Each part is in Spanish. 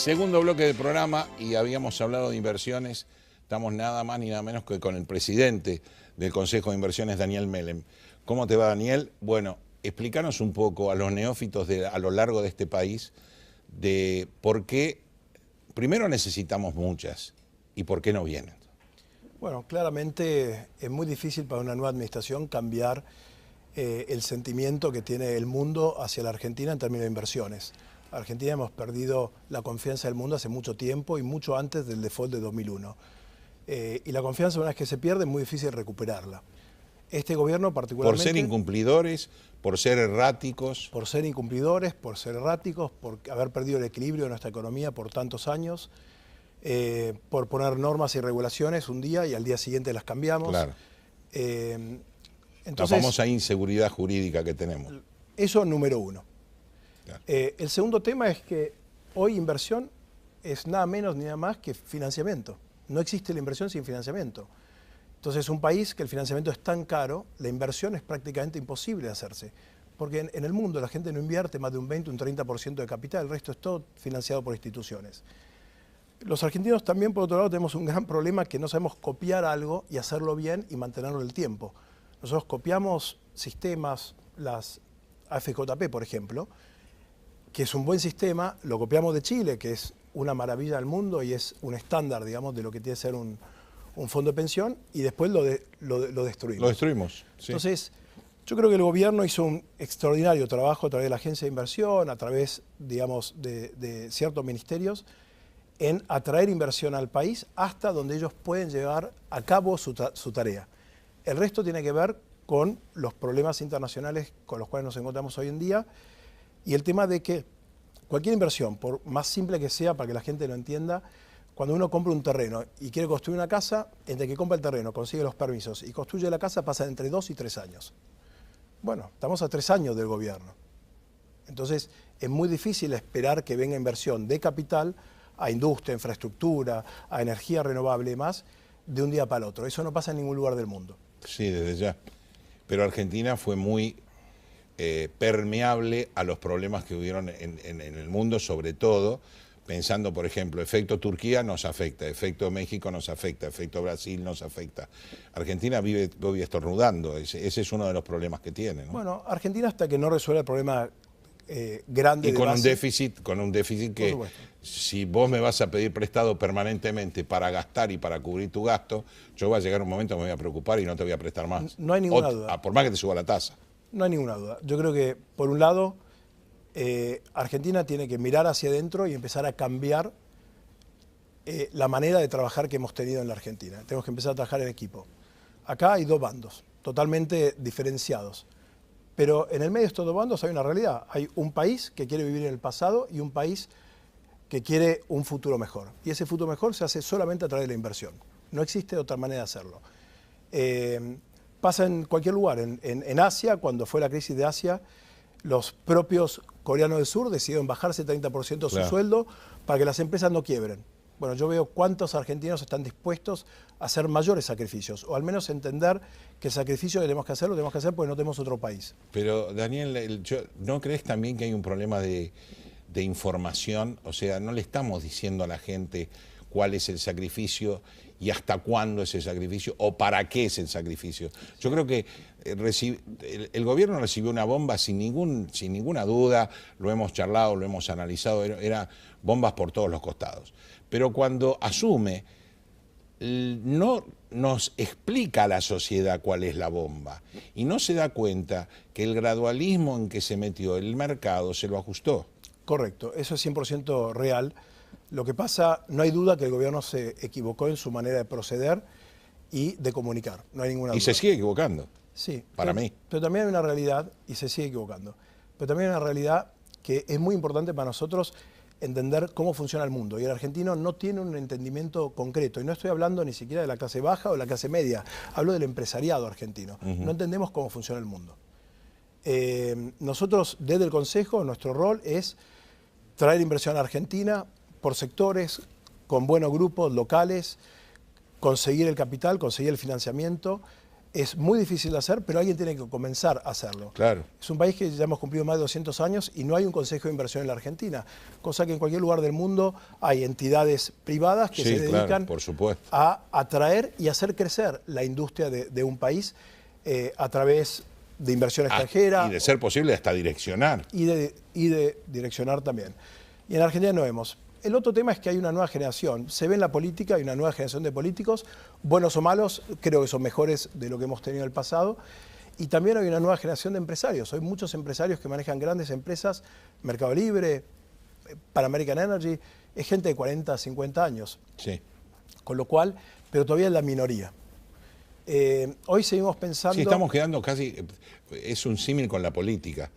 Segundo bloque del programa y habíamos hablado de inversiones. Estamos nada más ni nada menos que con el presidente del Consejo de Inversiones, Daniel Melem. ¿Cómo te va, Daniel? Bueno, explícanos un poco a los neófitos a lo largo de este país de por qué, primero necesitamos muchas y por qué no vienen. Bueno, claramente es muy difícil para una nueva administración cambiar el sentimiento que tiene el mundo hacia la Argentina en términos de inversiones. Argentina hemos perdido la confianza del mundo hace mucho tiempo y mucho antes del default de 2001. Y la confianza, una vez que se pierde, es muy difícil recuperarla. Este gobierno particularmente... Por ser incumplidores, por ser erráticos. Por ser incumplidores, por ser erráticos, por haber perdido el equilibrio de nuestra economía por tantos años, por poner normas y regulaciones un día y al día siguiente las cambiamos. Claro. Entonces, la famosa inseguridad jurídica que tenemos. Eso número uno. Claro. El segundo tema es que hoy inversión es nada menos ni nada más que financiamiento. No existe la inversión sin financiamiento. Entonces, un país que el financiamiento es tan caro, la inversión es prácticamente imposible de hacerse. Porque en el mundo la gente no invierte más de un 20, un 30% de capital, el resto es todo financiado por instituciones. Los argentinos también, por otro lado, tenemos un gran problema que no sabemos copiar algo y hacerlo bien y mantenerlo en el tiempo. Nosotros copiamos sistemas, las AFJP, por ejemplo, que es un buen sistema, lo copiamos de Chile, que es una maravilla del mundo y es un estándar, digamos, de lo que tiene que ser un fondo de pensión, y después lo destruimos. Lo destruimos, sí. Entonces, yo creo que el gobierno hizo un extraordinario trabajo a través de la agencia de inversión, a través, digamos, de ciertos ministerios, en atraer inversión al país hasta donde ellos pueden llevar a cabo su tarea. El resto tiene que ver con los problemas internacionales con los cuales nos encontramos hoy en día, y el tema de que cualquier inversión, por más simple que sea para que la gente lo entienda, cuando uno compra un terreno y quiere construir una casa, entre que compra el terreno, consigue los permisos y construye la casa, pasan entre 2 y 3 años. Bueno, estamos a 3 años del gobierno. Entonces, es muy difícil esperar que venga inversión de capital a industria, infraestructura, a energía renovable y más, de un día para el otro. Eso no pasa en ningún lugar del mundo. Sí, desde ya. Pero Argentina fue muy permeable a los problemas que hubieron en el mundo, sobre todo pensando, por ejemplo, efecto Turquía nos afecta, efecto México nos afecta, efecto Brasil nos afecta. Argentina vive estornudando, ese es uno de los problemas que tiene, ¿no? Bueno, Argentina, hasta que no resuelva el problema grande y de con base, un déficit que si vos me vas a pedir prestado permanentemente para gastar y para cubrir tu gasto, yo voy a llegar un momento que me voy a preocupar y no te voy a prestar más. No hay ninguna duda. Por más que te suba la tasa. No hay ninguna duda. Yo creo que, por un lado, Argentina tiene que mirar hacia adentro y empezar a cambiar la manera de trabajar que hemos tenido en la Argentina. Tenemos que empezar a trabajar en equipo. Acá hay dos bandos, totalmente diferenciados. Pero en el medio de estos dos bandos hay una realidad. Hay un país que quiere vivir en el pasado y un país que quiere un futuro mejor. Y ese futuro mejor se hace solamente a través de la inversión. No existe otra manera de hacerlo. Pasa en cualquier lugar. En Asia, cuando fue la crisis de Asia, los propios coreanos del sur decidieron bajarse 30% su sueldo para que las empresas no quiebren. Bueno, yo veo cuántos argentinos están dispuestos a hacer mayores sacrificios, o al menos entender que el sacrificio que tenemos que hacer lo tenemos que hacer porque no tenemos otro país. Pero, Daniel, ¿no crees también que hay un problema de información? O sea, no le estamos diciendo a la gente cuál es el sacrificio y hasta cuándo es el sacrificio o para qué es el sacrificio. Yo creo que el gobierno recibió una bomba sin ninguna duda, lo hemos charlado, lo hemos analizado, era bombas por todos los costados. Pero cuando asume, no nos explica a la sociedad cuál es la bomba y no se da cuenta que el gradualismo en que se metió el mercado se lo ajustó. Correcto, eso es 100% real. Lo que pasa, no hay duda que el gobierno se equivocó en su manera de proceder y de comunicar, no hay ninguna duda. Y se sigue equivocando. Sí. Para mí. Pero también hay una realidad, y se sigue equivocando, pero también hay una realidad que es muy importante para nosotros entender cómo funciona el mundo. Y el argentino no tiene un entendimiento concreto. Y no estoy hablando ni siquiera de la clase baja o de la clase media. Hablo del empresariado argentino. No entendemos cómo funciona el mundo. Nosotros, desde el Consejo, nuestro rol es traer inversión a Argentina por sectores, con buenos grupos locales, conseguir el capital, conseguir el financiamiento, es muy difícil de hacer, pero alguien tiene que comenzar a hacerlo. Claro. Es un país que ya hemos cumplido más de 200 años y no hay un consejo de inversión en la Argentina, cosa que en cualquier lugar del mundo hay entidades privadas que se dedican claro, por supuesto, a atraer y hacer crecer la industria de un país a través de inversión extranjera. Y de ser posible hasta direccionar. Y de direccionar también. Y en Argentina no vemos. El otro tema es que hay una nueva generación. Se ve en la política, hay una nueva generación de políticos, buenos o malos, creo que son mejores de lo que hemos tenido en el pasado. Y también hay una nueva generación de empresarios. Hay muchos empresarios que manejan grandes empresas, Mercado Libre, Pan American Energy, es gente de 40, 50 años. Sí. Con lo cual, pero todavía es la minoría. Hoy seguimos pensando... Sí, estamos quedando casi... Es un símil con la política.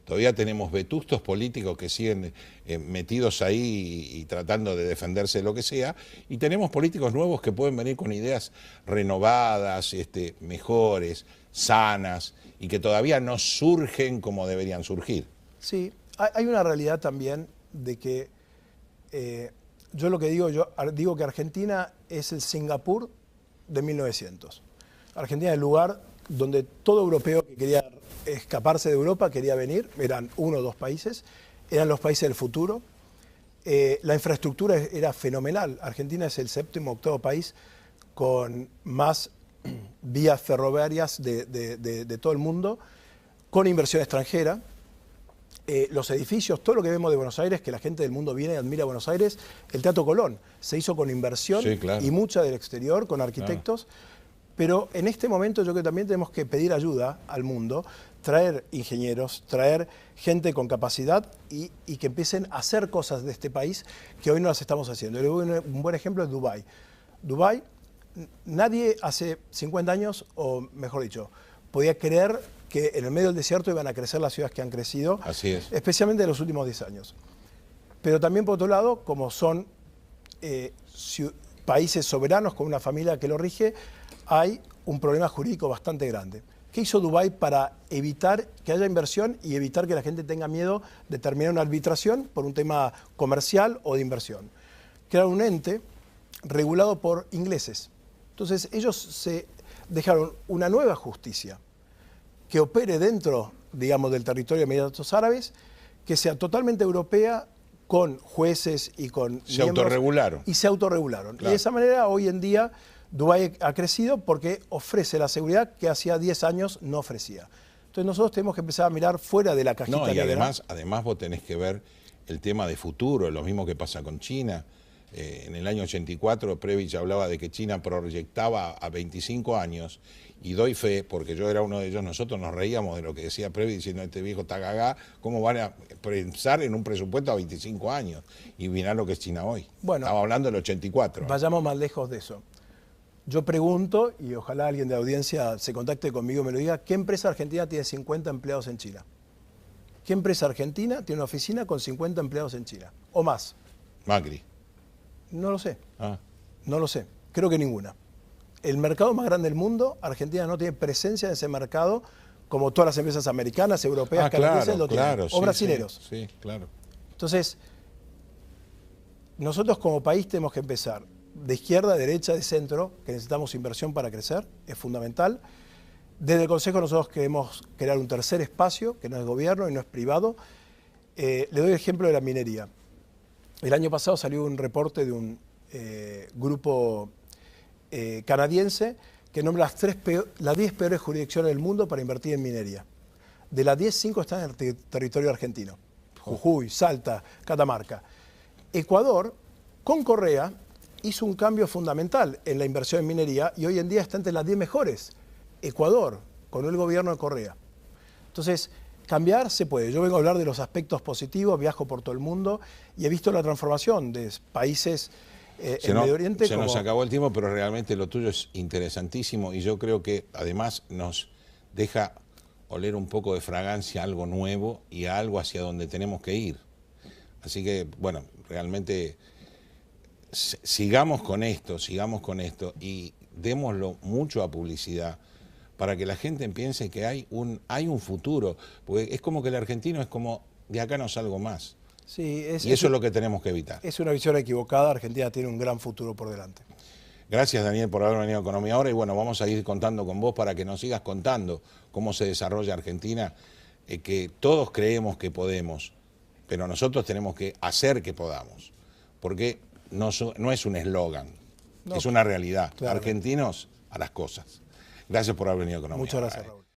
Todavía tenemos vetustos políticos que siguen metidos ahí y tratando de defenderse de lo que sea, y tenemos políticos nuevos que pueden venir con ideas renovadas, mejores, sanas, y que todavía no surgen como deberían surgir. Sí, hay una realidad también de que yo lo que digo, yo digo que Argentina es el Singapur de 1900. Argentina es el lugar donde todo europeo que quería escaparse de Europa quería venir, eran 1 o 2 países, eran los países del futuro. La infraestructura era fenomenal. Argentina es el 7º o 8º país con más vías ferroviarias de todo el mundo, con inversión extranjera. Los edificios, todo lo que vemos de Buenos Aires, que la gente del mundo viene y admira a Buenos Aires, el Teatro Colón se hizo con inversión, sí, claro, y mucha del exterior, con arquitectos. Claro. Pero en este momento yo creo que también tenemos que pedir ayuda al mundo, traer ingenieros, traer gente con capacidad y que empiecen a hacer cosas de este país que hoy no las estamos haciendo. Un buen ejemplo es Dubái. Dubái, nadie hace 50 años, o mejor dicho, podía creer que en el medio del desierto iban a crecer las ciudades que han crecido, así es, especialmente en los últimos 10 años. Pero también, por otro lado, como son países soberanos con una familia que lo rige, hay un problema jurídico bastante grande. ¿Qué hizo Dubái para evitar que haya inversión y evitar que la gente tenga miedo de terminar una arbitración por un tema comercial o de inversión? Crearon un ente regulado por ingleses. Entonces ellos se dejaron una nueva justicia que opere dentro, digamos, del territorio de Emiratos Árabes, que sea totalmente europea, con jueces y con se autorregularon. Y se autorregularon. Claro. Y de esa manera hoy en día Dubái ha crecido porque ofrece la seguridad que hacía 10 años no ofrecía. Entonces nosotros tenemos que empezar a mirar fuera de la cajita negra. Además vos tenés que ver el tema de futuro, lo mismo que pasa con China. En el año 84 Prebisch hablaba de que China proyectaba a 25 años, y doy fe, porque yo era uno de ellos, nosotros nos reíamos de lo que decía Prebisch diciendo: este viejo está cagá, ¿cómo van a pensar en un presupuesto a 25 años? Y mirá lo que es China hoy. Bueno, estamos hablando del 84. Vayamos más lejos de eso. Yo pregunto, y ojalá alguien de la audiencia se contacte conmigo y me lo diga, ¿qué empresa argentina tiene 50 empleados en China? ¿Qué empresa argentina tiene una oficina con 50 empleados en China? ¿O más? Macri. No lo sé. No lo sé. Creo que ninguna. El mercado más grande del mundo, Argentina no tiene presencia en ese mercado como todas las empresas americanas, europeas, canadienses lo tienen. O brasileros. Sí, claro. Entonces, nosotros como país tenemos que empezar de izquierda, de derecha, de centro, que necesitamos inversión para crecer, es fundamental. Desde el Consejo nosotros queremos crear un tercer espacio, que no es gobierno y no es privado. Le doy el ejemplo de la minería. El año pasado salió un reporte de un grupo canadiense que nombra las 10 peores jurisdicciones del mundo para invertir en minería. De las 10, 5 están en el territorio argentino. Jujuy, Salta, Catamarca. Ecuador, con Correa, hizo un cambio fundamental en la inversión en minería y hoy en día está entre las 10 mejores. Ecuador, con el gobierno de Correa. Entonces, cambiar se puede. Yo vengo a hablar de los aspectos positivos, viajo por todo el mundo y he visto la transformación de países en Medio Oriente. Se nos acabó el tiempo, pero realmente lo tuyo es interesantísimo y yo creo que además nos deja oler un poco de fragancia, algo nuevo y algo hacia donde tenemos que ir. Así que, bueno, realmente sigamos con esto y démoslo mucho a publicidad para que la gente piense que hay un futuro, porque es como que el argentino es como, de acá no salgo más. Sí, y eso es lo que tenemos que evitar. Es una visión equivocada, Argentina tiene un gran futuro por delante. Gracias, Daniel, por haber venido a Economía Ahora, y bueno, vamos a ir contando con vos para que nos sigas contando cómo se desarrolla Argentina, que todos creemos que podemos, pero nosotros tenemos que hacer que podamos, porque no es un eslogan, No, es una realidad. claramente. Argentinos a las cosas. Gracias por haber venido a Economía Muchas Ahora. gracias, Raúl.